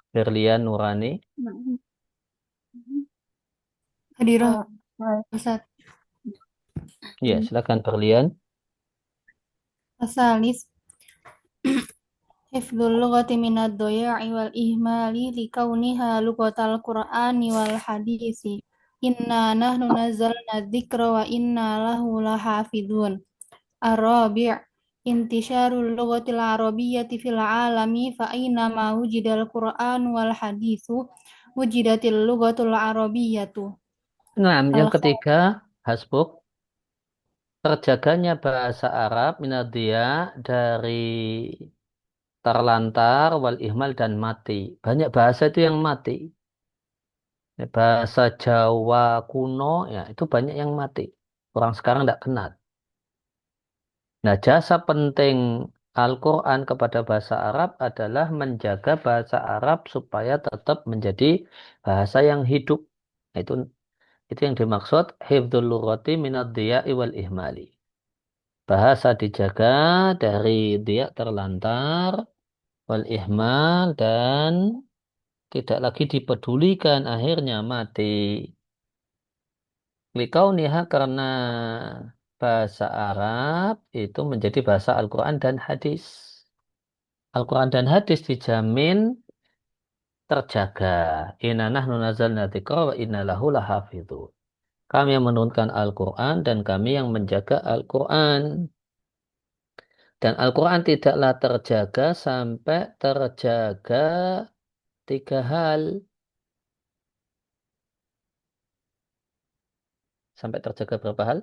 Berlian Nurani. Hadirah, Ustaz. Ya, silakan Berlian. Asalis hifdzul lughati minad doya'i wal ihmali likauniha lughatal qur'ani wal hadisi. Inna nahnu nazzalna dzikra wa inna lahu lahafidun. Ar-rabi' intisharul lughatil arabiyyati fil alami fa aina ma wujidal qur'an wal hadisu wujidatil lughatul arabiyyatu. Nah, yang ketiga, hasbuk, terjaganya bahasa Arab minadia dari terlantar, wal ihmal dan mati. Banyak bahasa itu yang mati. Bahasa Jawa kuno, ya itu banyak yang mati. Orang sekarang tidak kenal. Nah, jasa penting Al-Quran kepada bahasa Arab adalah menjaga bahasa Arab supaya tetap menjadi bahasa yang hidup. Nah, itu yang dimaksud hifdzul lughati minad diya'i wal ihmali. Bahasa dijaga dari diya' terlantar, wal ihmal dan tidak lagi dipedulikan, akhirnya mati. Likauniha karena bahasa Arab itu menjadi bahasa Al-Quran dan hadis. Al-Quran dan hadis dijamin terjaga. Inna nahnu nazzalna dzikra wa inna lahu lahafidhun. Kami yang menurunkan Al-Quran dan kami yang menjaga Al-Quran. Dan Al-Quran tidaklah terjaga sampai terjaga 3 hal. Sampai terjaga berapa hal?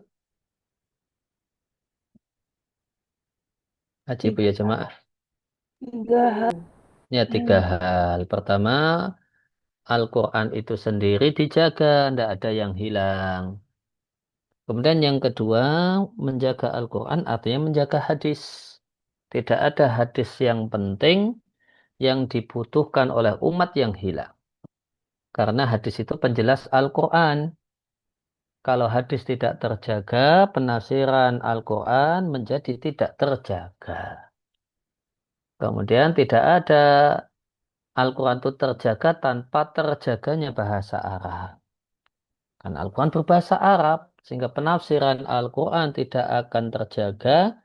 Haji Bu ya jemaah. 3 hal. Ya 3 hal. Pertama, Al-Quran itu sendiri dijaga, tidak ada yang hilang. Kemudian yang kedua, menjaga Al-Quran artinya menjaga hadis. Tidak ada hadis yang penting yang dibutuhkan oleh umat yang hilang. Karena hadis itu penjelas Al-Quran. Kalau hadis tidak terjaga, penafsiran Al-Quran menjadi tidak terjaga. Kemudian tidak ada Al-Quran itu terjaga tanpa terjaganya bahasa Arab. Karena Al-Quran berbahasa Arab, sehingga penafsiran Al-Quran tidak akan terjaga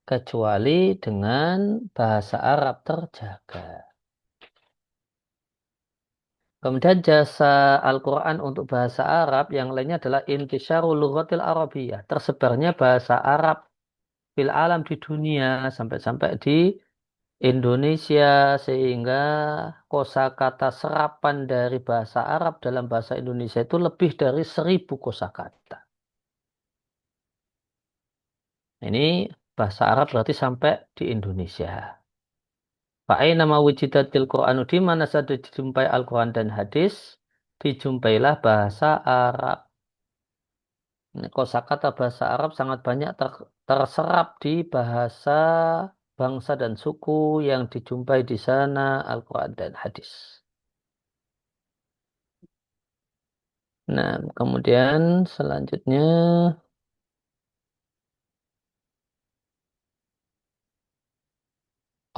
kecuali dengan bahasa Arab terjaga. Kemudian jasa Al-Quran untuk bahasa Arab yang lainnya adalah intisyarul lughatil Arabiyyah, tersebarnya bahasa Arab fil alam di dunia sampai-sampai di Indonesia, sehingga kosakata serapan dari bahasa Arab dalam bahasa Indonesia itu lebih dari 1.000 kosakata. Ini bahasa Arab berarti sampai di Indonesia. Fa'ainama wujidatil Qur'anu, di mana saja dijumpai Al-Quran dan hadis, dijumpailah bahasa Arab. Kosakata bahasa Arab sangat banyak terserap di bahasa bangsa dan suku yang dijumpai di sana Al-Quran dan hadis. Nah, kemudian selanjutnya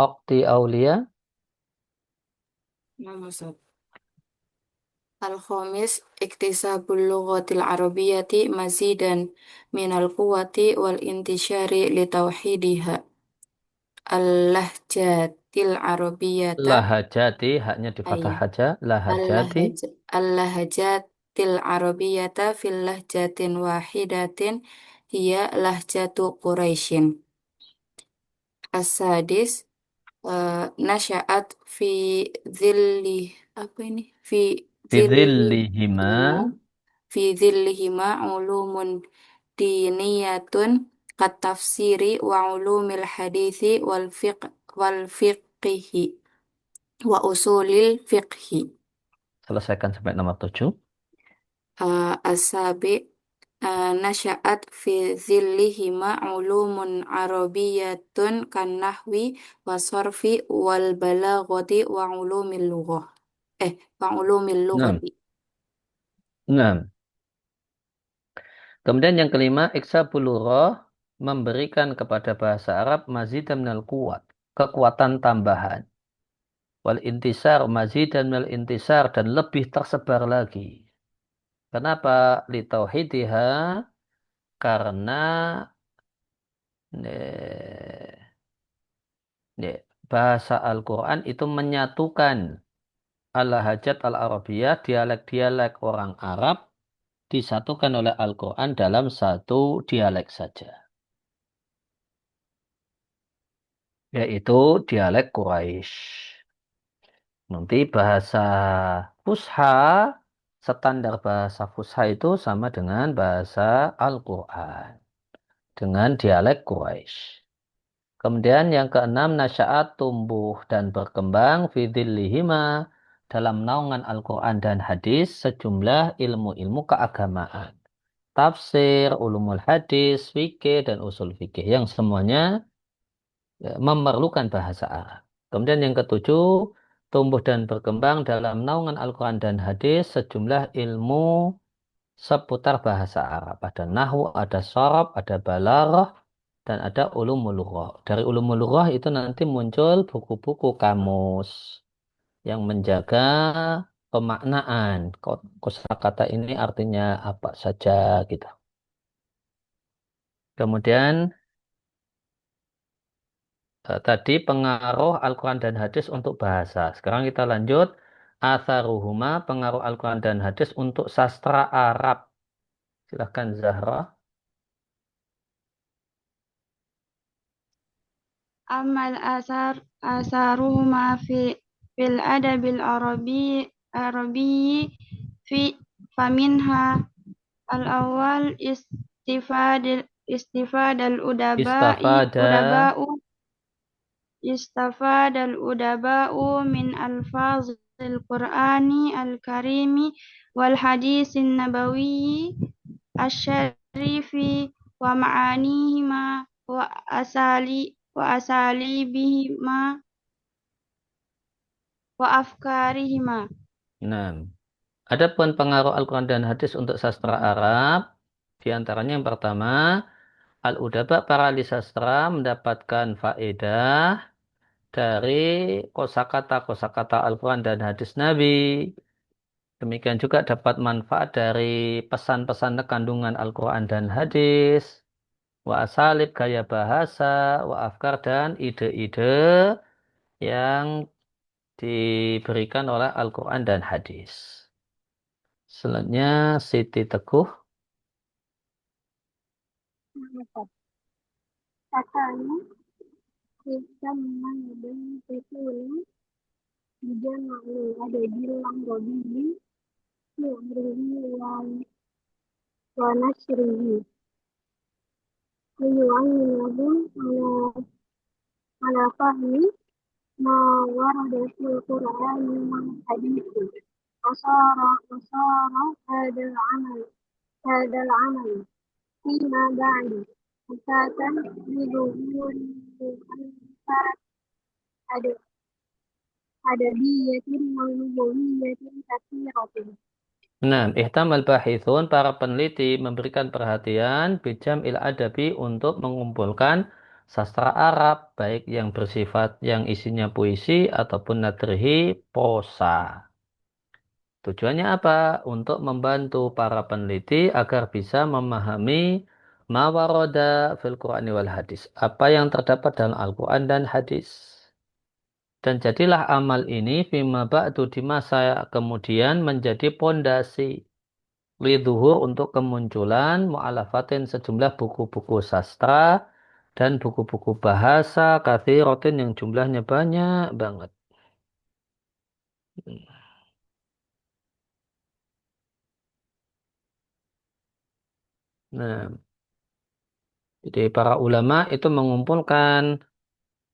Okti Aulia. Nama Ustaz. Al-Khamis iktisabul lughatil arabiyyati mazidan minal quwwati wal intisyari li tauhidiha al-lahjatil arabiyyata Lahajati, haknya di fathah ayah haja. Lahajati. al-lahjatil arabiyyata fil lahjatin wahidatin hiya lahjatu Quraisyin. As-sadis nasya'at fi dhilli apa ini fi Bidhillihima. fi dhillihima ulumun diniyatun kat tafsiri wa ulumil hadithi wal fiqhi wa usulil fiqhi. Selesaikan sampai nomor 7. Asabi nasya'at fi dhillihima ulumun arabiyyatun kan nahwi wa sarfi wal balaghati wa ulumil lughah wa ulumil Nah, lughati. nah. Kemudian yang kelima, iksabulurah, memberikan kepada bahasa Arab mazidan minal quwat, kekuatan tambahan. Wal intisar, mazidan minal intisar, dan lebih tersebar lagi. Kenapa? Litauhidiha, karena bahasa Al-Quran itu menyatukan al-lahajat al-Arabiyah, dialek-dialek orang Arab, disatukan oleh Al-Quran dalam satu dialek saja, yaitu dialek Quraisy. Nanti bahasa Fusha, standar bahasa Fusha itu sama dengan bahasa Al-Quran, dengan dialek Quraisy. Kemudian yang keenam, nasya'at, tumbuh dan berkembang fidhillihima, dalam naungan Al-Quran dan hadis, sejumlah ilmu-ilmu keagamaan. Tafsir, ulumul hadis, fikih, dan usul fikih, yang semuanya memerlukan bahasa Arab. Kemudian yang ketujuh, tumbuh dan berkembang dalam naungan Al-Quran dan hadis sejumlah ilmu seputar bahasa Arab. Ada nahwu, ada sharaf, ada balaghah, dan ada ulumul lughah. Dari ulumul lughah itu nanti muncul buku-buku kamus yang menjaga pemaknaan. Kosakata ini artinya apa saja gitu. Kemudian tadi pengaruh Al-Quran dan hadis untuk bahasa. Sekarang kita lanjut. Atharuhuma, pengaruh Al-Quran dan hadis untuk sastra Arab. Silahkan Zahra. Amal asaruhuma fil adabil arabi fi faminha al-awwal istifadal udaba'u min alfazil Qur'ani al-karimi wal hadisin nabawiyyi asyarifi wa ma'anihima wa asalibihima wa afkarihima. Nah, adapun pengaruh Al-Quran dan hadis untuk sastra Arab, di antaranya yang pertama, al-udaba, para ahli sastra mendapatkan faedah dari kosakata Al-Quran dan hadis Nabi. Demikian juga dapat manfaat dari pesan-pesan kandungan Al-Quran dan hadis. wa asalib gaya bahasa, wa afkar dan ide-ide yang diberikan oleh Al-Quran dan hadis. Selanjutnya Siti Teguh. Katanya, kita mengambil sesuatu juga lalu ada bilang Robi yang beriwan ونشره ليعينه على فهم ما ورد في القرآن والحديث وصار هذا العمل فيما بعد أساسا لظهور آفات أدبية ونبوية كثيرة. Nah, ihtamal bahithun, para peneliti memberikan perhatian bijam il adabi untuk mengumpulkan sastra Arab, baik yang bersifat yang isinya puisi ataupun nadrihi prosa. Tujuannya apa? Untuk membantu para peneliti agar bisa memahami mawaroda fil Qur'ani wal hadis. Apa yang terdapat dalam Al-Quran dan hadis. Dan jadilah amal ini fima ba'du di masa kemudian menjadi pondasi liduhur untuk kemunculan mu'alafatin sejumlah buku-buku sastra dan buku-buku bahasa kathiratin yang jumlahnya banyak banget. Nah, jadi para ulama itu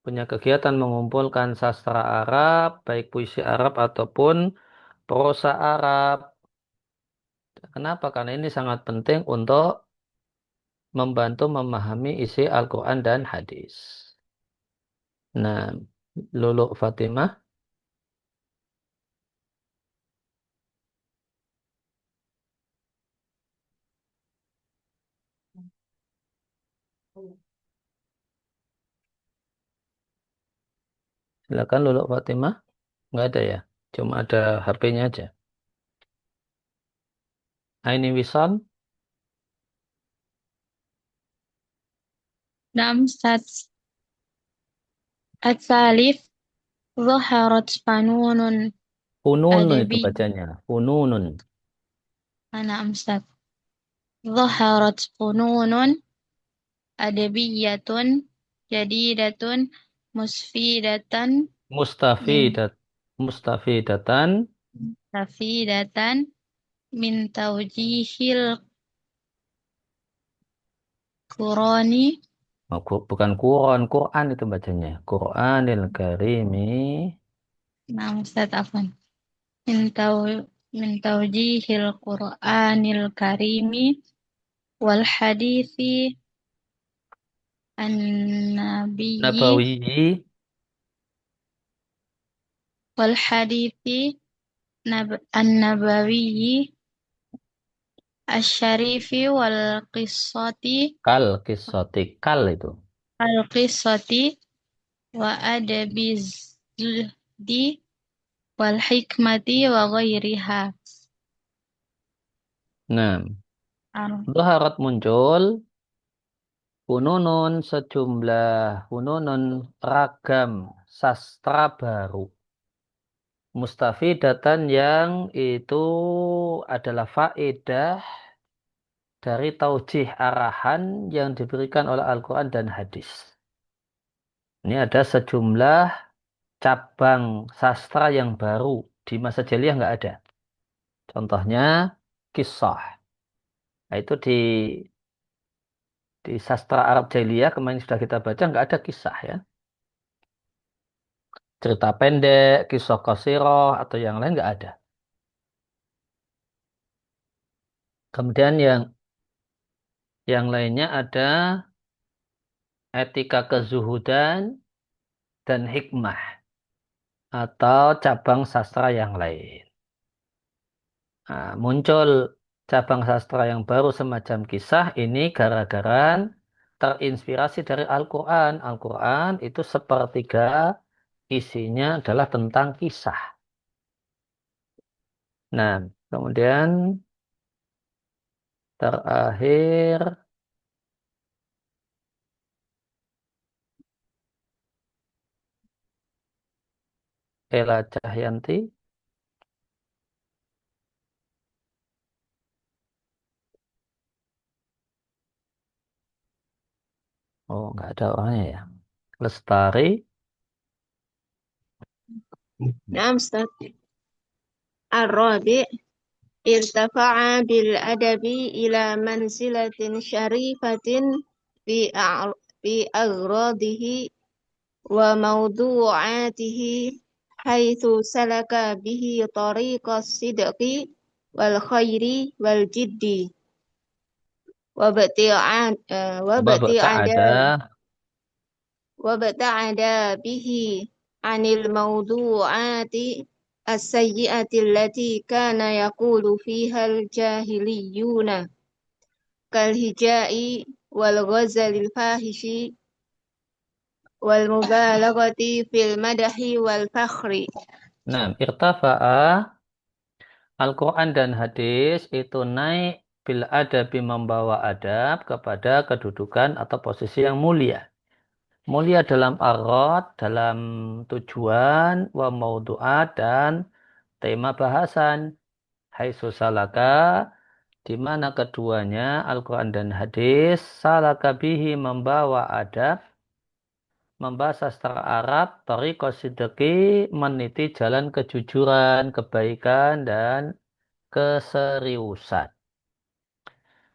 punya kegiatan mengumpulkan sastra Arab, baik puisi Arab ataupun prosa Arab. Kenapa? Karena ini sangat penting untuk membantu memahami isi Al-Quran dan hadis. Nah, Lulu Fatimah. Silakan Lulu Fatimah. Nggak ada ya? Cuma ada HP-nya aja. Aini Wisam. Naam, Ustaz. At-salif zaharat fanunun Fununun itu adabi. bacanya. Fununun. Naam, Ustaz. Zaharat fununun adabiyatun jadidatun musfidatan min Mustafidat. Mustafidatan. tafidatan min tawjihil Qurani. Oh, bukan Quran. Quran itu bacanya. Quranil Karimi. Naam, Ustaz, afwan. Min taw min tawjihil Qur'anil Karimi wal hadithi an-nabiyyi Nabawi. wal hadithi an-nabawiyyi asy-syarifi wal qissati Kal kisoti. Kal itu. al-qissati wa adabiz zuhdi wal hikmati wa ghairiha. Nah, Ar- Zaharat muncul fununun ragam sastra baru. Mustafidatan yang itu adalah faedah dari taujih arahan yang diberikan oleh Al-Quran dan hadis. Ini ada sejumlah cabang sastra yang baru. Di masa jahiliyah nggak ada. Contohnya kisah. Nah, itu di sastra Arab jahiliyah kemarin sudah kita baca nggak ada kisah ya. Cerita pendek, kisah qasirah atau yang lain nggak ada. Kemudian yang lainnya ada etika kezuhudan dan hikmah atau cabang sastra yang lain. Nah, muncul cabang sastra yang baru semacam kisah ini gara-gara terinspirasi dari Al-Quran. Al-Quran itu sepertiga isinya adalah tentang kisah. Nah, kemudian terakhir Ela Cahyanti. Oh, nggak ada orangnya ya. Lestari. Naam, Ustaz. Ar-Rabi' irtafa'a bil adabi ila manzilatin syarifatin fi fi aghradihi wa mawdu'atihi haitsu salaka bihi tariqas sidqi wal khairi wal jiddi wa bati'an wa bati'ada Ada. wa bata'ada bihi anil mawdu'ati as-sayyi'ati allati kana yaqulu fiha al-jahiliyuna kal hija'i wal ghazalil fahishi wal mubalaghati fil madahi wal fakhri. Nah, irtafa'a Al-Quran dan hadis itu naik bil adabi membawa adab kepada kedudukan atau posisi yang mulia. Mulia dalam arad, dalam tujuan, wa maudu'at dan tema bahasan. Haitsu salaka, di mana keduanya Al-Quran dan hadis salaka bihi membawa adab, membahas sastra Arab, tariqas sidqi meniti jalan kejujuran, kebaikan dan keseriusan.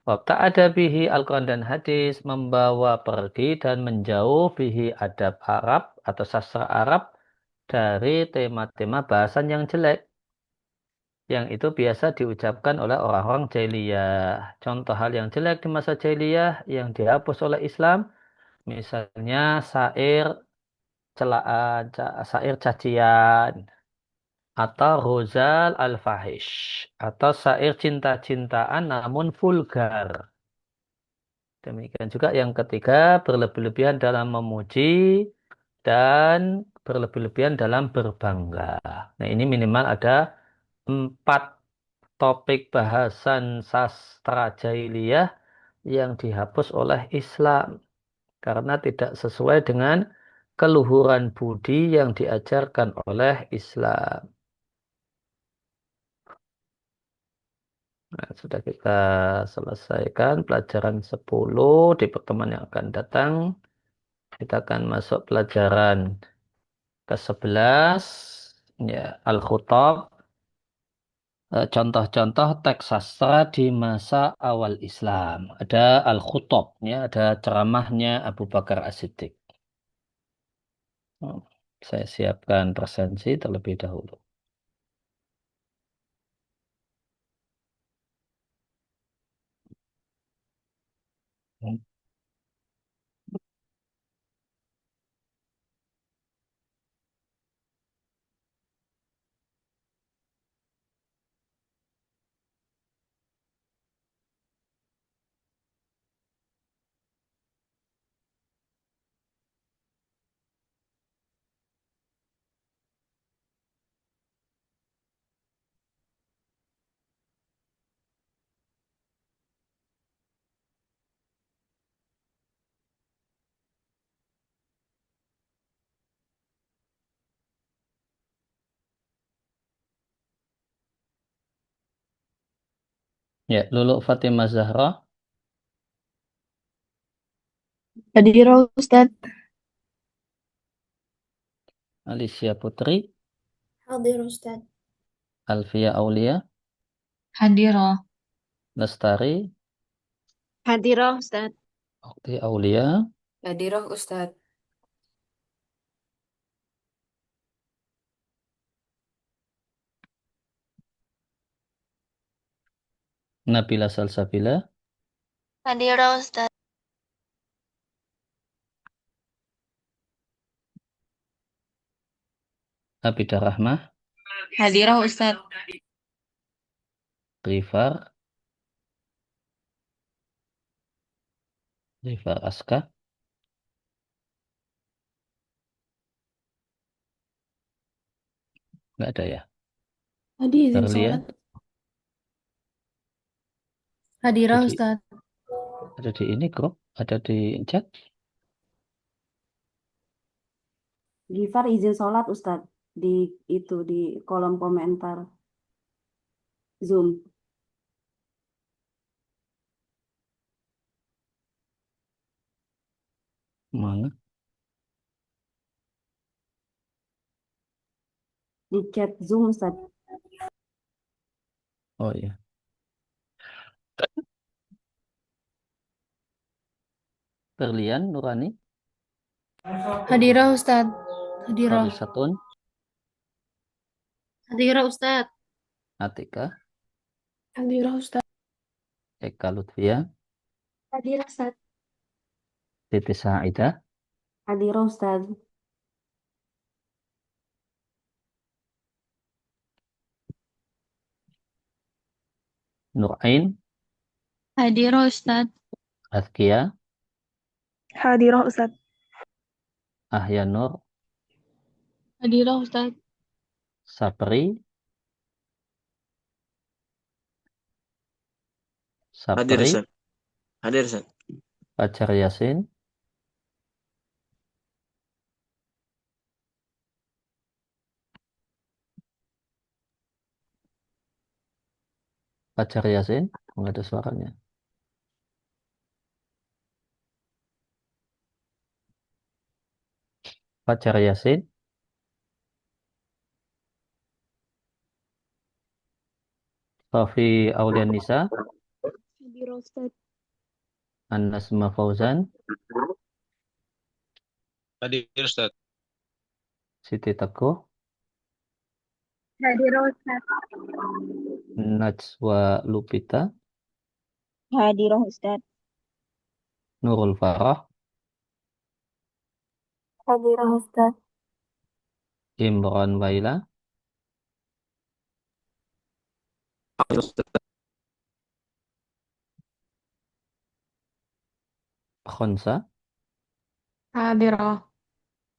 Waktu ada bihi Al-Quran dan hadis membawa pergi dan menjauh bihi adab Arab atau sastra Arab dari tema-tema bahasan yang jelek. Yang itu biasa diucapkan oleh orang-orang jahiliyah. Contoh hal yang jelek di masa jahiliyah yang dihapus oleh Islam, misalnya syair celaan, syair cacian, atau Ghazal al-Fahish, atau syair cinta-cintaan namun vulgar. Demikian juga yang ketiga, berlebih-lebihan dalam memuji dan berlebih-lebihan dalam berbangga. Nah, ini minimal ada 4 topik bahasan sastra jahiliyah yang dihapus oleh Islam karena tidak sesuai dengan keluhuran budi yang diajarkan oleh Islam. Nah, sudah kita selesaikan pelajaran 10 di pertemuan yang akan datang. Kita akan masuk pelajaran ke-11, ya, Al-Khutab, contoh-contoh teks sastra di masa awal Islam. Ada Al-Khutab, ya, ada ceramahnya Abu Bakar As-Siddiq. Oh, saya siapkan presensi terlebih dahulu. Ya, Lulu Fatimah Zahra, Hadirah Ustaz. Alicia Putri, Hadir Ustaz. Alfia Aulia, Hadirah. Lestari, Hadirah, Ustaz. Okti Aulia, Hadirah Ustaz. Nabila Salsabila, Hadirah Ustaz. Abidah Rahmah, Hadirah Ustaz. Rifar Aska, nggak ada ya. Tadi izin Berlia, sholat. Hadirah Jadi- Ustaz. ada di ini grup, ada di chat. Gifar izin sholat Ustaz. di kolom komentar Zoom. Mana? Di chat Zoom, Ustaz. Oh iya. Berlian, Nurani, Hadirah Ustaz. Hadirah. Farisatun, Hadirah Ustaz. Atika, Hadirah Ustaz. Eka Lutfia, Hadirah Ustaz. Siti Saidah, Hadirah Ustaz. Nurain, Hadirah Ustaz. Azkia, Hadirah Ustaz. Ahyanur, Hadirah Ustaz. Sapri, Hadir, Sapri, Ustaz. Hadir, Ustaz. Fajar Yasin, Fajar Yasin, nggak ada suaranya. Fajar Yasin, Safi Aulianisa, Hadirah Ustaz. An-Nasma Fauzan, Hadir, Ustaz. Siti Teguh, Hadirah Ustaz. Najwa Lupita, Hadirah Ustaz. Nurul Farah, Hadirah Ustaz. Imran Waila, Hadir, Ustaz. Khonsa, Hadirah.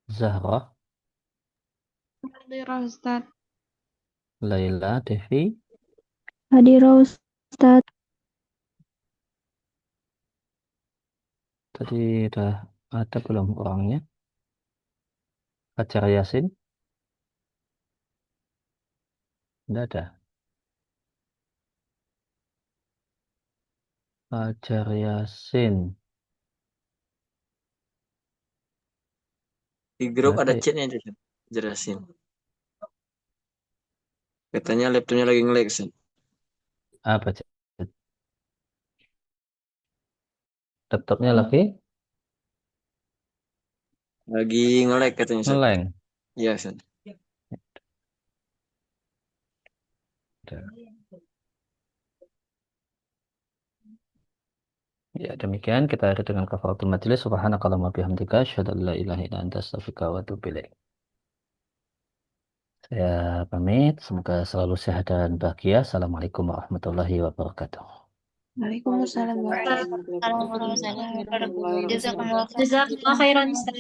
Zahra, Hadirah Ustaz. Laila, Devi, Hadirah Ustaz. tadi udah ada belum orangnya? Fajar Yasin, tidak ada. Fajar Yasin, Di grup nggak ada ada ya? chatnya, Ustaz. Jelasin. Katanya laptopnya lagi nge-lag, Ustaz. Apa chat? Laptopnya lagi Lagi nge-lag katanya, Ustaz. ngeleng. Iya, Ustaz. Ada. Ya, demikian kita akhiri dengan kafaratul majelis. Subhanakallahumma bihamdika asyhadu an la ilaha illa anta astaghfiruka wa atubu ilaik. Saya pamit, semoga selalu sehat dan bahagia. Assalamualaikum warahmatullahi wabarakatuh. Waalaikumsalam warahmatullahi Waalaikumsalam warahmatullahi wabarakatuh. wabarakatuh. Jazakumullah khairan. Jazakallah khairan Ustaz.